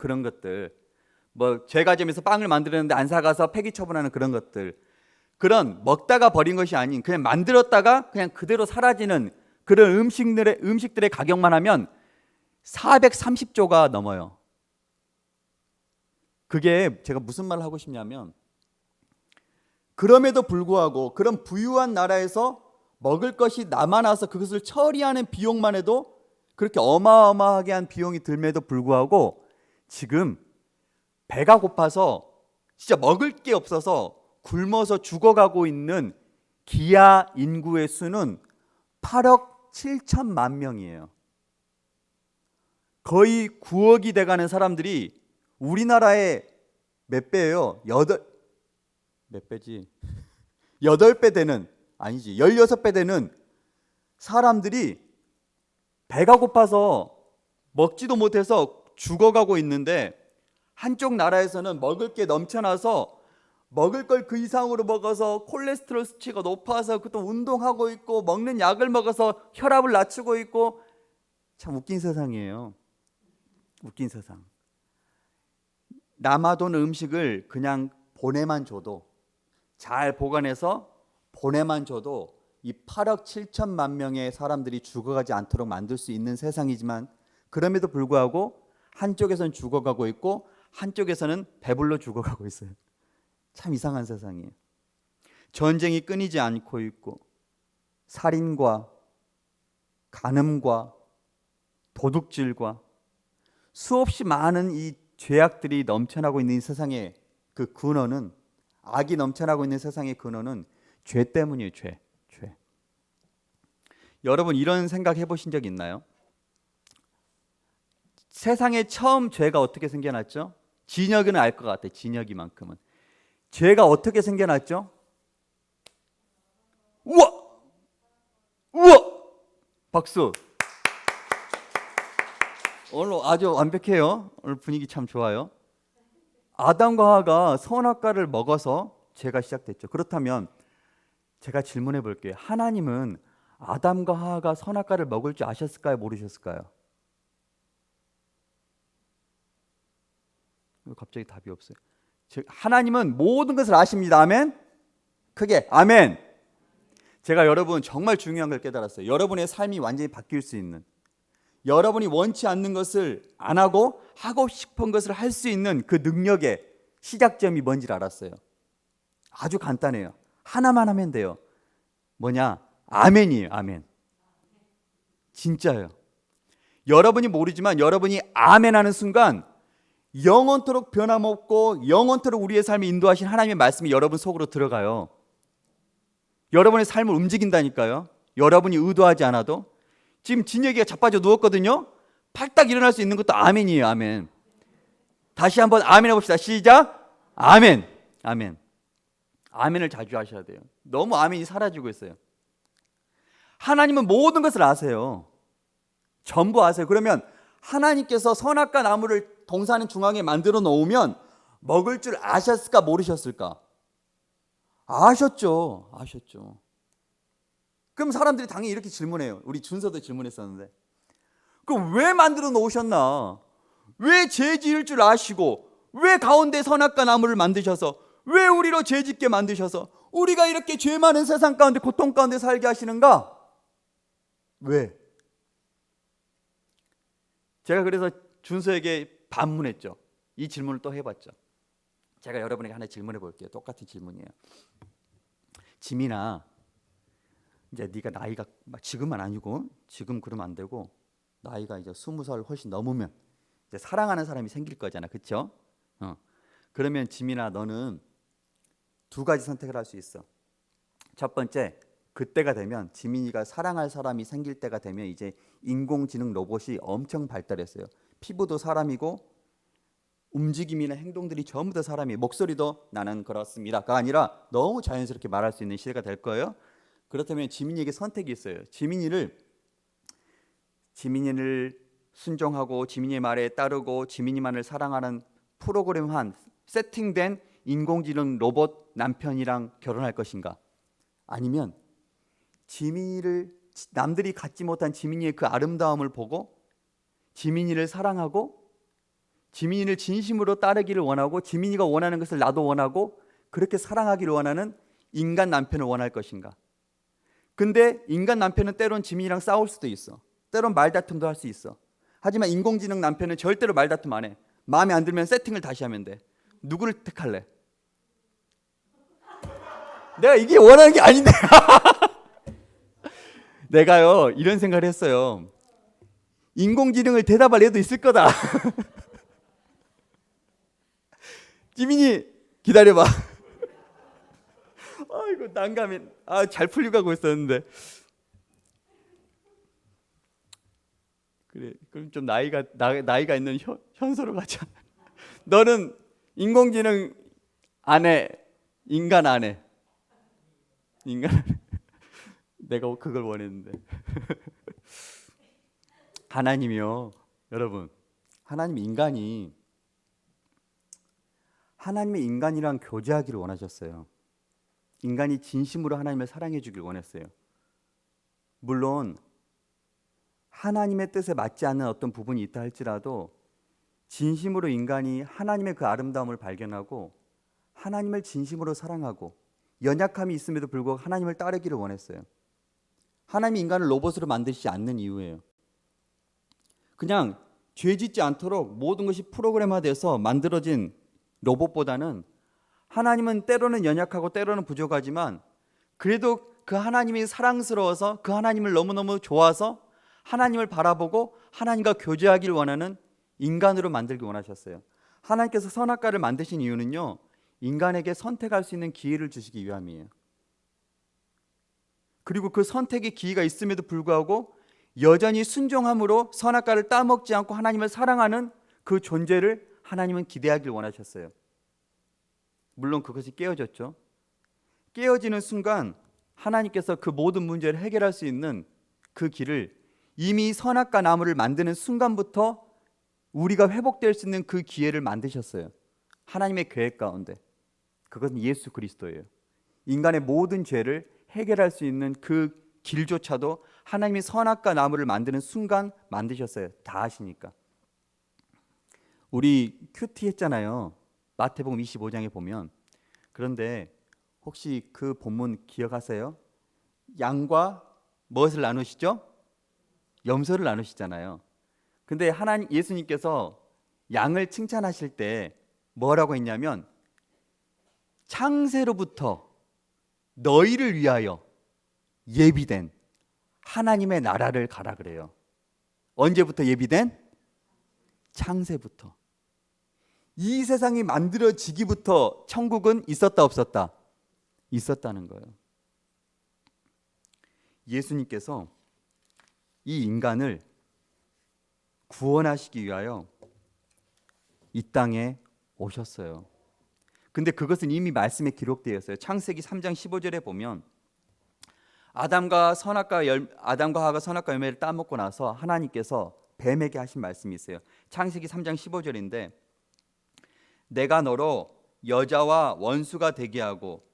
그런 것들, 뭐 제과점에서 빵을 만들었는데 안 사가서 폐기 처분하는 그런 것들, 그런 먹다가 버린 것이 아닌 그냥 만들었다가 그냥 그대로 사라지는 그런 음식들의 가격만 하면 430조가 넘어요. 그게 제가 무슨 말을 하고 싶냐면, 그럼에도 불구하고 그런 부유한 나라에서 먹을 것이 남아나서 그것을 처리하는 비용만 해도 그렇게 어마어마하게 한 비용이 들면에도 불구하고 지금 배가 고파서 진짜 먹을 게 없어서 굶어서 죽어가고 있는 기아 인구의 수는 8억 7천만 명이에요. 거의 9억이 돼가는 사람들이 우리나라의 몇 배예요? 몇 배지? 8배 되는, 아니지, 16배 되는 사람들이 배가 고파서 먹지도 못해서 죽어가고 있는데, 한쪽 나라에서는 먹을 게 넘쳐나서 먹을 걸 그 이상으로 먹어서 콜레스테롤 수치가 높아서 또 운동하고 있고 먹는 약을 먹어서 혈압을 낮추고 있고, 참 웃긴 세상이에요. 웃긴 세상. 남아돈 음식을 그냥 보내만 줘도, 잘 보관해서 보내만 줘도 이 8억 7천만 명의 사람들이 죽어가지 않도록 만들 수 있는 세상이지만, 그럼에도 불구하고 한쪽에서는 죽어가고 있고 한쪽에서는 배불러 죽어가고 있어요. 참 이상한 세상이에요. 전쟁이 끊이지 않고 있고 살인과 간음과 도둑질과 수없이 많은 이 죄악들이 넘쳐나고 있는 이 세상의 그 근원은, 악이 넘쳐나고 있는 세상의 근원은 죄 때문이에요. 죄. 여러분 이런 생각 해보신 적 있나요? 세상에 처음 죄가 어떻게 생겨났죠? 진혁이는 알 것 같아요. 진혁이만큼은. 죄가 어떻게 생겨났죠? 우와! 우와! 박수. 오늘 아주 완벽해요. 오늘 분위기 참 좋아요. 아담과 하와가 선악과를 먹어서 죄가 시작됐죠. 그렇다면 제가 질문해 볼게요. 하나님은 아담과 하와가 선악과를 먹을 줄 아셨을까요? 모르셨을까요? 갑자기 답이 없어요. 하나님은 모든 것을 아십니다. 아멘? 크게 아멘. 제가 여러분 정말 중요한 걸 깨달았어요. 여러분의 삶이 완전히 바뀔 수 있는, 여러분이 원치 않는 것을 안 하고 하고 싶은 것을 할 수 있는 그 능력의 시작점이 뭔지를 알았어요. 아주 간단해요. 하나만 하면 돼요. 뭐냐? 아멘이에요. 아멘. 진짜예요. 여러분이 모르지만 여러분이 아멘 하는 순간 영원토록 변함없고 영원토록 우리의 삶을 인도하신 하나님의 말씀이 여러분 속으로 들어가요. 여러분의 삶을 움직인다니까요. 여러분이 의도하지 않아도. 지금 진혁이가 자빠져 누웠거든요. 팔딱 일어날 수 있는 것도 아멘이에요. 아멘. 다시 한번 아멘 해봅시다. 시작. 아멘. 아멘. 아멘을 자주 하셔야 돼요. 너무 아멘이 사라지고 있어요. 하나님은 모든 것을 아세요. 전부 아세요. 그러면 하나님께서 선악과 나무를 동산 중앙에 만들어 놓으면 먹을 줄 아셨을까 모르셨을까? 아셨죠. 그럼 사람들이 당연히 이렇게 질문해요. 우리 준서도 질문했었는데, 그럼 왜 만들어 놓으셨나? 왜 죄 지을 줄 아시고 왜 가운데 선악과 나무를 만드셔서 왜 우리로 죄 짓게 만드셔서 우리가 이렇게 죄 많은 세상 가운데 고통 가운데 살게 하시는가? 왜? 제가 그래서 준서에게 반문했죠. 이 질문을 또 해봤죠. 제가 여러분에게 하나 질문해 볼게요. 똑같은 질문이에요. 지민아, 이제 네가 나이가 지금은 아니고, 지금 그러면 안 되고 나이가 이제 20살 훨씬 넘으면 이제 사랑하는 사람이 생길 거잖아, 그렇죠? 그러면 지민아, 너는 두 가지 선택을 할 수 있어. 첫 번째, 그때가 되면, 지민이가 사랑할 사람이 생길 때가 되면 이제 인공지능 로봇이 엄청 발달했어요. 피부도 사람이고 움직임이나 행동들이 전부 다 사람이에요. 목소리도 나는 그렇습니다가 아니라 너무 자연스럽게 말할 수 있는 시대가 될 거예요. 그렇다면 지민이에게 선택이 있어요. 지민이를 순종하고 지민이의 말에 따르고 지민이만을 사랑하는 프로그램한 세팅된 인공지능 로봇 남편이랑 결혼할 것인가? 아니면 지민이를, 남들이 갖지 못한 지민이의 그 아름다움을 보고 지민이를 사랑하고 지민이를 진심으로 따르기를 원하고 지민이가 원하는 것을 나도 원하고 그렇게 사랑하기를 원하는 인간 남편을 원할 것인가? 근데 인간 남편은 때론 지민이랑 싸울 수도 있어. 때론 말다툼도 할 수 있어. 하지만 인공지능 남편은 절대로 말다툼 안 해. 마음에 안 들면 세팅을 다시 하면 돼. 누구를 택할래? 내가 이게 원하는 게 아닌데. 내가요 이런 생각을 했어요. 인공지능을 대답할 애도 있을 거다. 지민이 기다려봐. 아이고 난감해. 잘 풀리고 가고 있었는데. 그래 그럼 좀 나이가 있는 현소로 가자. 너는 인공지능 안 해? 인간 안 해? 인간 안 해? 내가 그걸 원했는데. 하나님이요 여러분, 하나님의 인간이랑 교제하기를 원하셨어요. 인간이 진심으로 하나님을 사랑해 주길 원했어요. 물론 하나님의 뜻에 맞지 않는 어떤 부분이 있다 할지라도 진심으로 인간이 하나님의 그 아름다움을 발견하고 하나님을 진심으로 사랑하고 연약함이 있음에도 불구하고 하나님을 따르기를 원했어요. 하나님이 인간을 로봇으로 만드시지 않는 이유예요. 그냥 죄 짓지 않도록 모든 것이 프로그램화돼서 만들어진 로봇보다는 하나님은 때로는 연약하고 때로는 부족하지만 그래도 그 하나님이 사랑스러워서 그 하나님을 너무너무 좋아서 하나님을 바라보고 하나님과 교제하기를 원하는 인간으로 만들기 원하셨어요. 하나님께서 선악과를 만드신 이유는요, 인간에게 선택할 수 있는 기회를 주시기 위함이에요. 그리고 그 선택의 기회가 있음에도 불구하고 여전히 순종함으로 선악과를 따먹지 않고 하나님을 사랑하는 그 존재를 하나님은 기대하길 원하셨어요. 물론 그것이 깨어졌죠. 깨어지는 순간 하나님께서 그 모든 문제를 해결할 수 있는 그 길을 이미 선악과 나무를 만드는 순간부터 우리가 회복될 수 있는 그 기회를 만드셨어요. 하나님의 계획 가운데. 그것은 예수 그리스도예요. 인간의 모든 죄를 해결할 수 있는 그 길조차도 하나님이 선악과 나무를 만드는 순간 만드셨어요. 다 아시니까. 우리 큐티 했잖아요. 마태복음 25장에 보면. 그런데 혹시 그 본문 기억하세요? 양과 무엇을 나누시죠? 염소를 나누시잖아요. 근데 예수님께서 양을 칭찬하실 때 뭐라고 했냐면 창세로부터 너희를 위하여 예비된 하나님의 나라를 가라 그래요. 언제부터 예비된? 창세부터. 이 세상이 만들어지기부터 천국은 있었다 없었다? 있었다는 거예요. 예수님께서 이 인간을 구원하시기 위하여 이 땅에 오셨어요. 근데 그것은 이미 말씀에 기록되어 있어요. 창세기 3장 15절에 보면 아담과 하와가 선악과 열매를 따먹고 나서 하나님께서 뱀에게 하신 말씀이 있어요. 창세기 3장 15절인데 내가 너로 여자와 원수가 되게 하고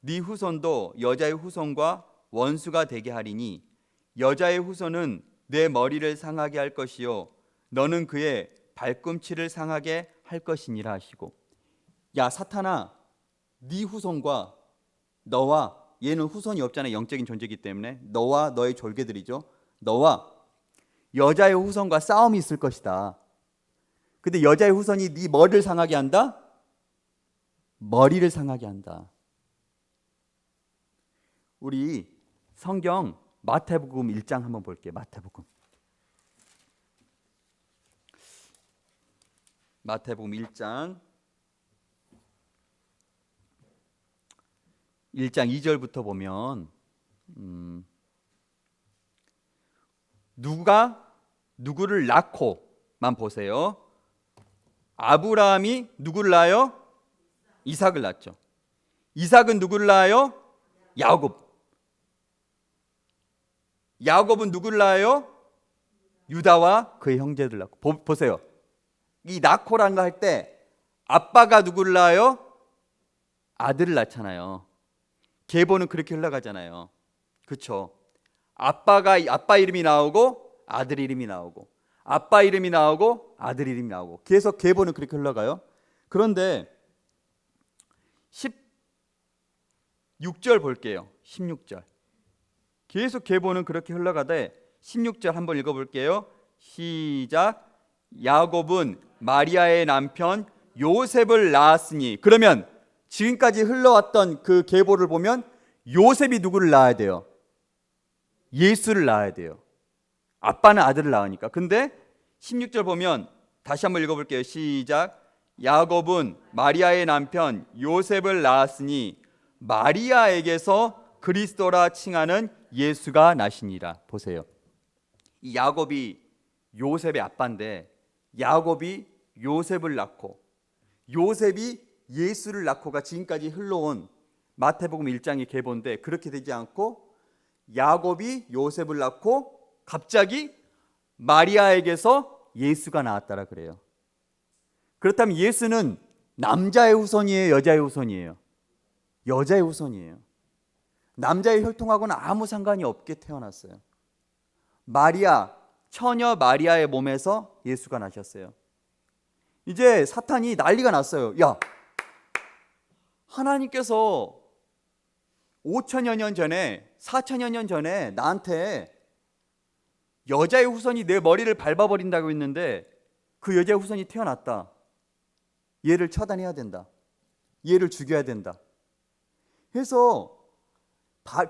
네 후손도 여자의 후손과 원수가 되게 하리니 여자의 후손은 내 머리를 상하게 할 것이요 너는 그의 발꿈치를 상하게 할 것이니라 하시고, 야 사탄아, 네 후손과 너와, 얘는 후손이 없잖아요. 영적인 존재이기 때문에 너와 너의 졸개들이죠. 너와 여자의 후손과 싸움이 있을 것이다. 근데 여자의 후손이 네 머리를 상하게 한다? 머리를 상하게 한다. 우리 성경 마태복음 1장 한번 볼게요. 마태복음 1장 2절부터 보면 누가 누구를 낳고만 보세요. 아브라함이 누구를 낳아요? 이삭을 낳죠. 이삭은 누구를 낳아요? 야곱은 누구를 낳아요? 유다와 그의 형제들 낳고. 보세요. 이 낳고란 거 할 때 아빠가 누구를 낳아요? 아들을 낳잖아요. 계보는 그렇게 흘러가잖아요. 그렇죠? 아빠 이름이 나오고 아들 이름이 나오고, 아빠 이름이 나오고 아들 이름이 나오고 계속 계보는 그렇게 흘러가요. 그런데 16절 볼게요. 16절 계속 계보는 그렇게 흘러가되 16절 한번 읽어볼게요. 시작. 야곱은 마리아의 남편 요셉을 낳았으니. 그러면 지금까지 흘러왔던 그 계보를 보면 요셉이 누구를 낳아야 돼요? 예수를 낳아야 돼요. 아빠는 아들을 낳으니까. 근데 16절 보면 다시 한번 읽어볼게요. 시작. 야곱은 마리아의 남편 요셉을 낳았으니 마리아에게서 그리스도라 칭하는 예수가 나시니라. 보세요. 이 야곱이 요셉의 아빠인데 야곱이 요셉을 낳고 요셉이 예수를 낳고가 지금까지 흘러온 마태복음 1장의 계보인데, 그렇게 되지 않고 야곱이 요셉을 낳고 갑자기 마리아에게서 예수가 나왔다라 그래요. 그렇다면 예수는 남자의 후손이에요, 여자의 후손이에요? 여자의 후손이에요. 남자의 혈통하고는 아무 상관이 없게 태어났어요. 마리아, 처녀 마리아의 몸에서 예수가 나셨어요. 이제 사탄이 난리가 났어요. 야, 하나님께서 5천여 년 전에 4천여 년 전에 나한테 여자의 후손이 내 머리를 밟아버린다고 했는데 그 여자의 후손이 태어났다. 얘를 처단해야 된다. 얘를 죽여야 된다. 해서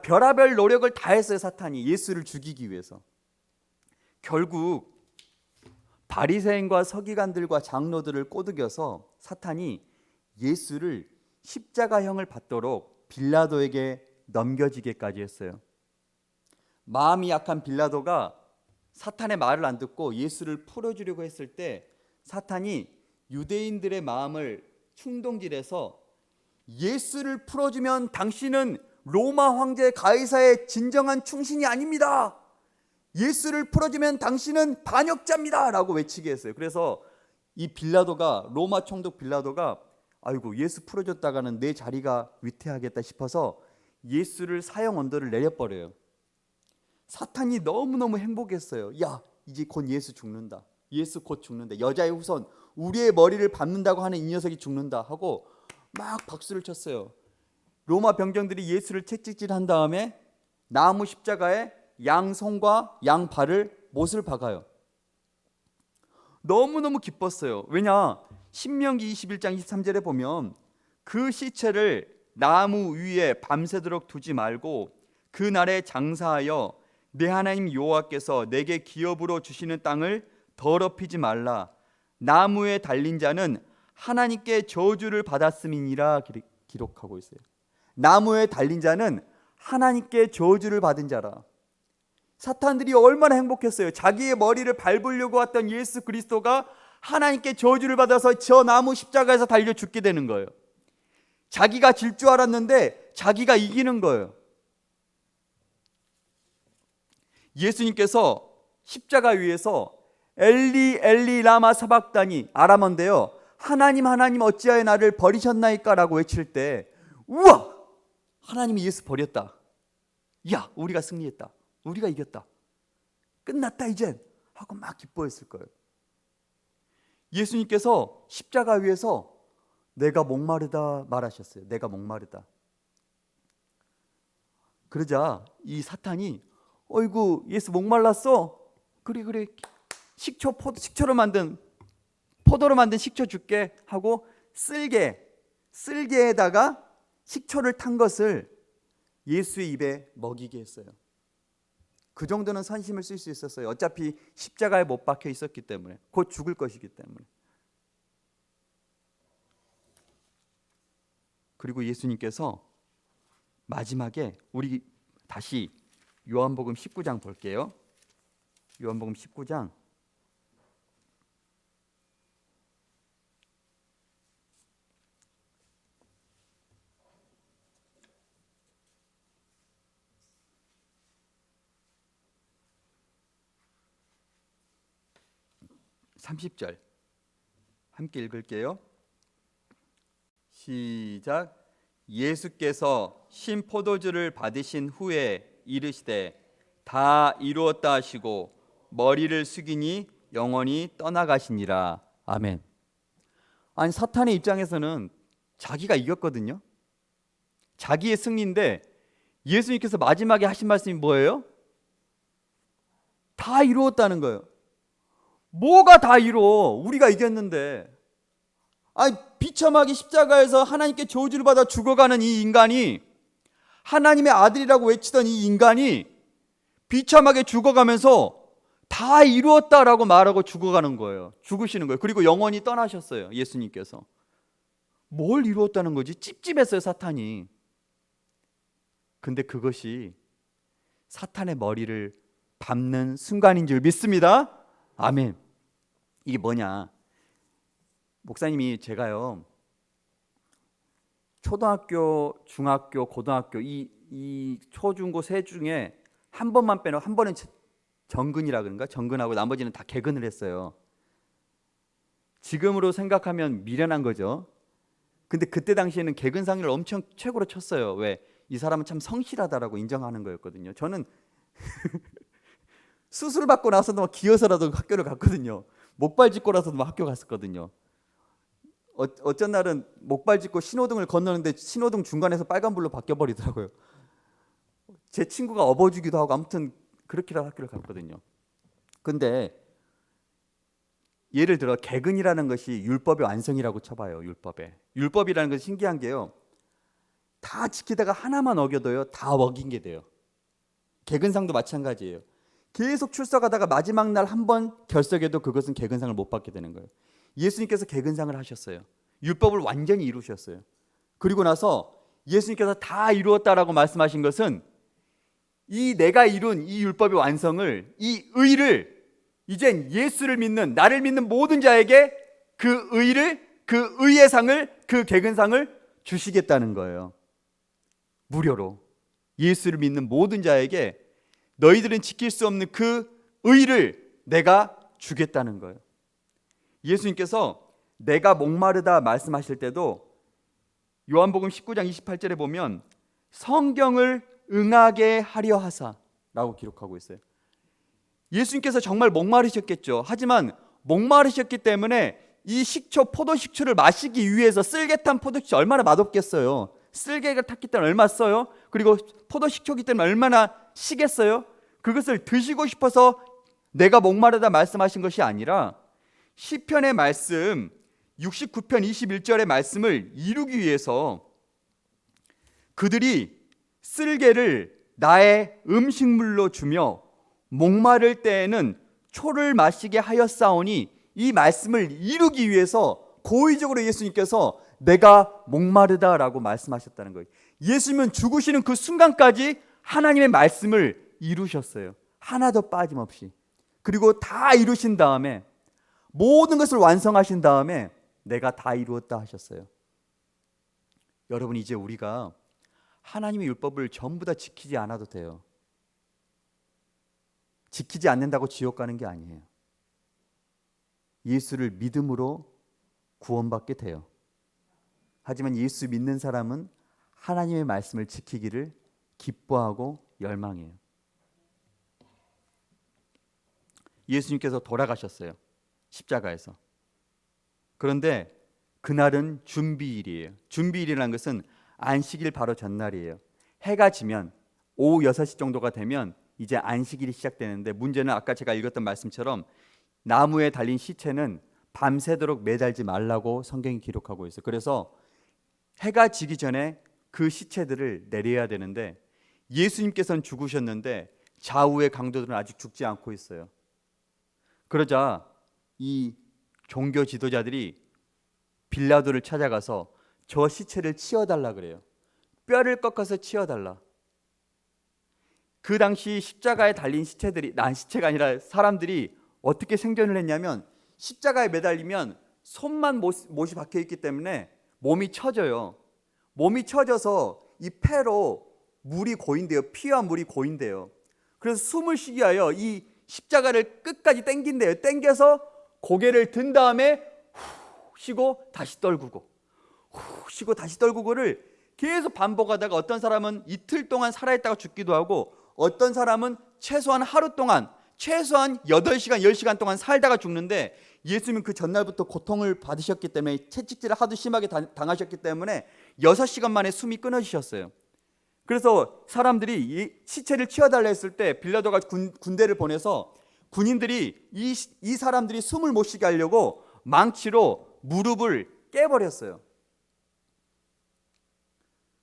별의별 노력을 다 했어요. 사탄이 예수를 죽이기 위해서. 결국 바리새인과 서기관들과 장로들을 꼬드겨서 사탄이 예수를 십자가형을 받도록 빌라도에게 넘겨지게까지 했어요. 마음이 약한 빌라도가 사탄의 말을 안 듣고 예수를 풀어주려고 했을 때 사탄이 유대인들의 마음을 충동질해서 예수를 풀어주면 당신은 로마 황제 가이사의 진정한 충신이 아닙니다. 예수를 풀어주면 당신은 반역자입니다 라고 외치게 했어요. 그래서 이 빌라도가, 로마 총독 빌라도가 아이고 예수 풀어줬다가는 내 자리가 위태하겠다 싶어서 예수를 사형 언도를 내려버려요. 사탄이 너무너무 행복했어요. 야, 이제 곧 예수 죽는다. 예수 곧 죽는다. 여자의 후손, 우리의 머리를 밟는다고 하는 이 녀석이 죽는다 하고 막 박수를 쳤어요. 로마 병정들이 예수를 채찍질한 다음에 나무 십자가에 양손과 양발을 못을 박아요. 너무너무 기뻤어요. 왜냐? 신명기 21장 23절에 보면 그 시체를 나무 위에 밤새도록 두지 말고 그날에 장사하여 내 하나님 여호와께서 내게 기업으로 주시는 땅을 더럽히지 말라. 나무에 달린 자는 하나님께 저주를 받았음이니라 기록하고 있어요. 나무에 달린 자는 하나님께 저주를 받은 자라. 사탄들이 얼마나 행복했어요. 자기의 머리를 밟으려고 왔던 예수 그리스도가 하나님께 저주를 받아서 저 나무 십자가에서 달려 죽게 되는 거예요. 자기가 질 줄 알았는데 자기가 이기는 거예요. 예수님께서 십자가 위에서 엘리 엘리 라마 사박다니, 아람어인데요, 하나님 하나님 어찌하여 나를 버리셨나이까 라고 외칠 때 우와! 하나님이 예수 버렸다. 야, 우리가 승리했다. 우리가 이겼다. 끝났다 이젠 하고 막 기뻐했을 거예요. 예수님께서 십자가 위에서 내가 목마르다 말하셨어요. 내가 목마르다. 그러자 이 사탄이 어이구 예수 목말랐어? 그래 식초로 만든 포도로 만든 식초 줄게 하고 쓸개에다가 식초를 탄 것을 예수의 입에 먹이게 했어요. 그 정도는 선심을 쓸 수 있었어요. 어차피 십자가에 못 박혀 있었기 때문에, 곧 죽을 것이기 때문에. 그리고 예수님께서 마지막에, 우리 다시 요한복음 19장 볼게요. 요한복음 19장 30절 함께 읽을게요. 시작. 예수께서 신 포도주를 받으신 후에 이르시되 다 이루었다 하시고 머리를 숙이니 영원히 떠나가시니라. 아멘. 아니, 사탄의 입장에서는 자기가 이겼거든요. 자기의 승리인데 예수님께서 마지막에 하신 말씀이 뭐예요? 다 이루었다는 거예요. 뭐가 다 이루어? 우리가 이겼는데. 아니, 비참하게 십자가에서 하나님께 저주를 받아 죽어가는 이 인간이, 하나님의 아들이라고 외치던 이 인간이 비참하게 죽어가면서 다 이루었다라고 말하고 죽어가는 거예요. 죽으시는 거예요. 그리고 영원히 떠나셨어요. 예수님께서. 뭘 이루었다는 거지? 찝찝했어요, 사탄이. 근데 그것이 사탄의 머리를 밟는 순간인 줄 믿습니다. 아멘. 이게 뭐냐? 목사님이, 제가요, 초등학교, 중학교, 고등학교 이 초중고 세 중에 한 번만 빼놓고, 한 번은 정근이라 그런가? 정근하고 나머지는 다 개근을 했어요. 지금으로 생각하면 미련한 거죠. 근데 그때 당시에는 개근상을 엄청 최고로 쳤어요. 왜? 이 사람은 참 성실하다라고 인정하는 거였거든요. 저는 수술 받고 나서도 막 기어서라도 학교를 갔거든요. 목발 짚고라서도 막 학교 갔었거든요. 어쩐 날은 목발 짚고 신호등을 건너는데 신호등 중간에서 빨간불로 바뀌어버리더라고요. 제 친구가 업어주기도 하고, 아무튼 그렇게라도 학교를 갔거든요. 근데 예를 들어 개근이라는 것이 율법의 완성이라고 쳐봐요. 율법이라는 것이 신기한 게요, 다 지키다가 하나만 어겨도요 다 어긴 게 돼요. 개근상도 마찬가지예요. 계속 출석하다가 마지막 날 한 번 결석해도 그것은 개근상을 못 받게 되는 거예요. 예수님께서 개근상을 하셨어요. 율법을 완전히 이루셨어요. 그리고 나서 예수님께서 다 이루었다라고 말씀하신 것은 이 내가 이룬 이 율법의 완성을, 이 의를 이젠 예수를 믿는, 나를 믿는 모든 자에게 그 의를, 그 의의 상을, 그 개근상을 주시겠다는 거예요. 무료로 예수를 믿는 모든 자에게 너희들은 지킬 수 없는 그 의를 내가 주겠다는 거예요. 예수님께서 내가 목마르다 말씀하실 때도 요한복음 19장 28절에 보면 성경을 응하게 하려 하사라고 기록하고 있어요. 예수님께서 정말 목마르셨겠죠. 하지만 목마르셨기 때문에 이 식초, 포도식초를 마시기 위해서, 쓸개탄 포도식초 얼마나 맛없겠어요. 쓸개가 탔기 때문에 얼마나 써요. 그리고 포도식초기 때문에 얼마나 시겠어요. 그것을 드시고 싶어서 내가 목마르다 말씀하신 것이 아니라 시편의 말씀 69편 21절의 말씀을 이루기 위해서 그들이 쓸개를 나의 음식물로 주며 목마를 때에는 초를 마시게 하였사오니, 이 말씀을 이루기 위해서 고의적으로 예수님께서 내가 목마르다라고 말씀하셨다는 거예요. 예수님은 죽으시는 그 순간까지 하나님의 말씀을 이루셨어요. 하나도 빠짐없이. 그리고 다 이루신 다음에, 모든 것을 완성하신 다음에 내가 다 이루었다 하셨어요. 여러분, 이제 우리가 하나님의 율법을 전부 다 지키지 않아도 돼요. 지키지 않는다고 지옥 가는 게 아니에요. 예수를 믿음으로 구원받게 돼요. 하지만 예수 믿는 사람은 하나님의 말씀을 지키기를 기뻐하고 열망해요. 예수님께서 돌아가셨어요. 십자가에서. 그런데 그날은 준비일이에요. 준비일이라는 것은 안식일 바로 전날이에요. 해가 지면 오후 6시 정도가 되면 이제 안식일이 시작되는데, 문제는 아까 제가 읽었던 말씀처럼 나무에 달린 시체는 밤새도록 매달지 말라고 성경이 기록하고 있어요. 그래서 해가 지기 전에 그 시체들을 내려야 되는데, 예수님께서는 죽으셨는데 좌우의 강도들은 아직 죽지 않고 있어요. 그러자 이 종교 지도자들이 빌라도를 찾아가서 저 시체를 치워달라 그래요. 뼈를 꺾어서 치워달라. 그 당시 십자가에 달린 시체들이, 시체가 아니라 사람들이 어떻게 생존을 했냐면, 십자가에 매달리면 손만 못이 박혀있기 때문에 몸이 처져요. 몸이 처져서 이 폐로 물이 고인대요. 피와 물이 고인대요. 그래서 숨을 쉬게 하여 이 십자가를 끝까지 당긴대요. 당겨서 고개를 든 다음에 후 쉬고 다시 떨구고, 후 쉬고 다시 떨구고를 계속 반복하다가 어떤 사람은 이틀 동안 살아있다가 죽기도 하고, 어떤 사람은 최소한 하루 동안 최소한 8시간, 10시간 동안 살다가 죽는데 예수님은 그 전날부터 고통을 받으셨기 때문에 채찍질을 하도 심하게 당하셨기 때문에 6시간 만에 숨이 끊어지셨어요. 그래서 사람들이 이 시체를 치워달라 했을 때 빌라도가 군대를 보내서 군인들이 이 사람들이 숨을 못 쉬게 하려고 망치로 무릎을 깨버렸어요.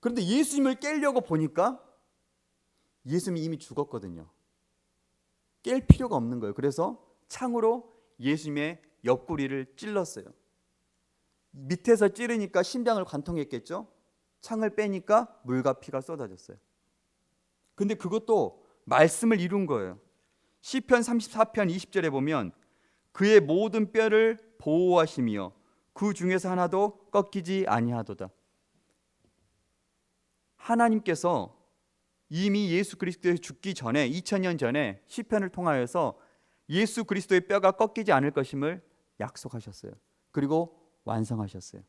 그런데 예수님을 깨려고 보니까 예수님이 이미 죽었거든요. 깰 필요가 없는 거예요. 그래서 창으로 예수님의 옆구리를 찔렀어요. 밑에서 찌르니까 심장을 관통했겠죠. 창을 빼니까 물과 피가 쏟아졌어요. 근데 그것도 말씀을 이룬 거예요. 시편 34편 20절에 보면 그의 모든 뼈를 보호하시며 그 중에서 하나도 꺾이지 아니하도다. 하나님께서 이미 예수 그리스도의 죽기 전에 2000년 전에 시편을 통하여서 예수 그리스도의 뼈가 꺾이지 않을 것임을 약속하셨어요. 그리고 완성하셨어요.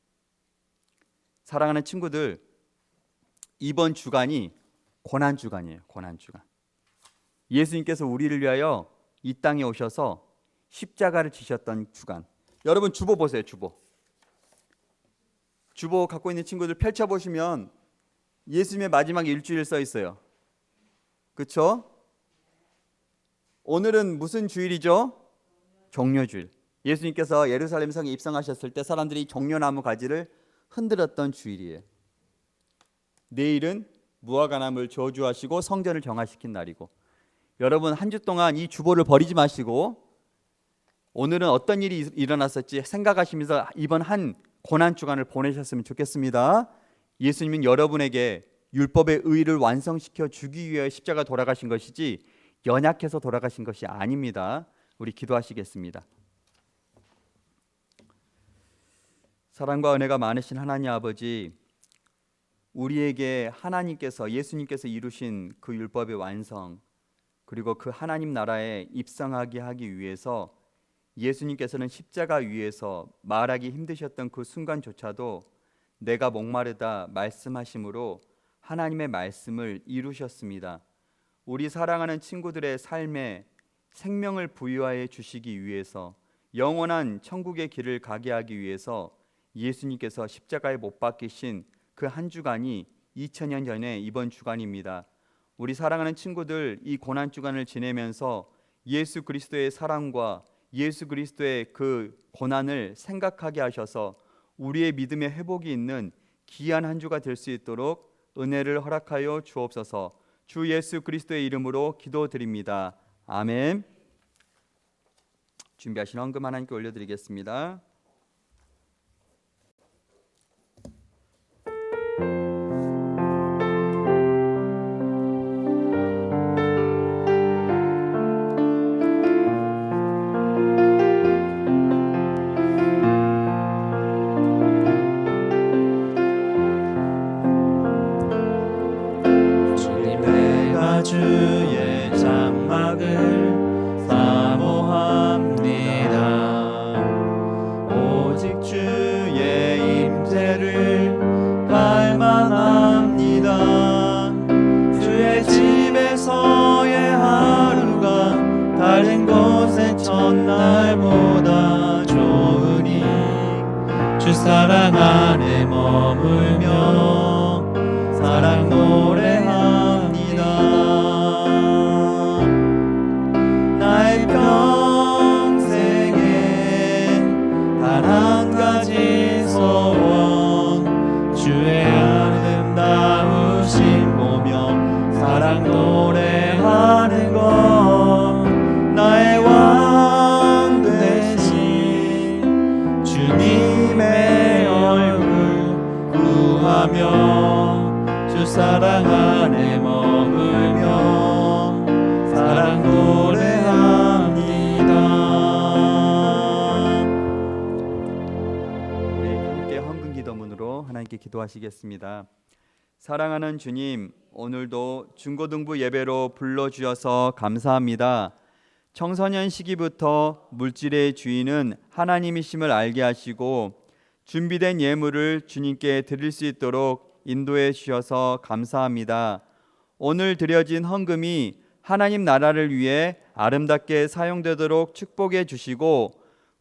사랑하는 친구들, 이번 주간이 고난주간이에요. 고난주간. 예수님께서 우리를 위하여 이 땅에 오셔서 십자가를 지셨던 주간. 여러분 주보 보세요. 주보 갖고 있는 친구들 펼쳐보시면 예수님의 마지막 일주일 써 있어요. 그렇죠? 오늘은 무슨 주일이죠? 종려주일. 예수님께서 예루살렘 성에 입성하셨을 때 사람들이 종려나무 가지를 흔들었던 주일이에요. 내일은 무화과나무를 저주하시고 성전을 정화시킨 날이고, 여러분 한 주 동안 이 주보를 버리지 마시고 오늘은 어떤 일이 일어났을지 생각하시면서 이번 한 고난주간을 보내셨으면 좋겠습니다. 예수님은 여러분에게 율법의 의를 완성시켜 주기 위해 십자가 돌아가신 것이지 연약해서 돌아가신 것이 아닙니다. 우리 기도하시겠습니다. 사랑과 은혜가 많으신 하나님 아버지, 우리에게 하나님께서 예수님께서 이루신 그 율법의 완성, 그리고 그 하나님 나라에 입성하게 하기 위해서 예수님께서는 십자가 위에서 말하기 힘드셨던 그 순간조차도 내가 목마르다 말씀하심으로 하나님의 말씀을 이루셨습니다. 우리 사랑하는 친구들의 삶에 생명을 부여하여 주시기 위해서, 영원한 천국의 길을 가게 하기 위해서 예수님께서 십자가에 못 박히신 그 한 주간이 2000년 전에 이번 주간입니다. 우리 사랑하는 친구들, 이 고난 주간을 지내면서 예수 그리스도의 사랑과 예수 그리스도의 그 고난을 생각하게 하셔서 우리의 믿음의 회복이 있는 귀한 한 주가 될 수 있도록 은혜를 허락하여 주옵소서. 주 예수 그리스도의 이름으로 기도드립니다. 아멘. 준비하신 헌금 하나님께 올려드리겠습니다. 주의 장막을 사모합니다. 오직 주의 임재를 갈망합니다. 주의 집에서의 하루가 다른 곳의 첫날보다 좋으니 주 사랑 안에 머물며 사랑 노래합니다. 나의 평생에 단 한 가지 소원, 주의 아름다우신 보며 사랑 노래하는 것. 나의 왕 되신 주님의 얼굴 구하며 주 사랑 안에 머물며 사랑 노래합니다. 우리 함께 헌금 기도문으로 하나님께 기도하시겠습니다. 사랑하는 주님, 오늘도 중고등부 예배로 불러주셔서 감사합니다. 청소년 시기부터 물질의 주인은 하나님이심을 알게 하시고 준비된 예물을 주님께 드릴 수 있도록 인도해 주셔서 감사합니다. 오늘 드려진 헌금이 하나님 나라를 위해 아름답게 사용되도록 축복해 주시고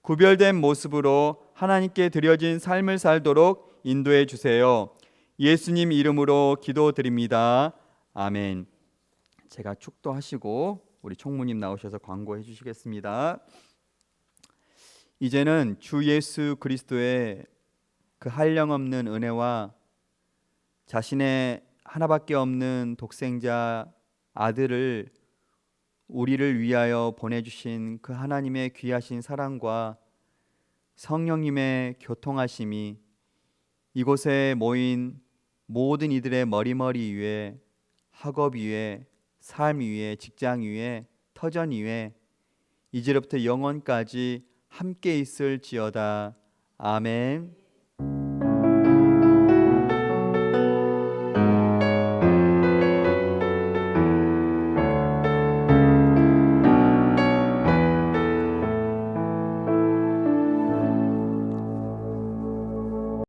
구별된 모습으로 하나님께 드려진 삶을 살도록 인도해 주세요. 예수님 이름으로 기도드립니다. 아멘. 제가 축도하시고 우리 총무님 나오셔서 광고해 주시겠습니다. 이제는 주 예수 그리스도의 그 한량없는 은혜와 자신의 하나밖에 없는 독생자 아들을 우리를 위하여 보내주신 그 하나님의 귀하신 사랑과 성령님의 교통하심이 이곳에 모인 모든 이들의 머리머리 위에, 학업 위에, 삶 위에, 직장 위에, 터전 위에 이제로부터 영원까지 함께 있을지어다. 아멘.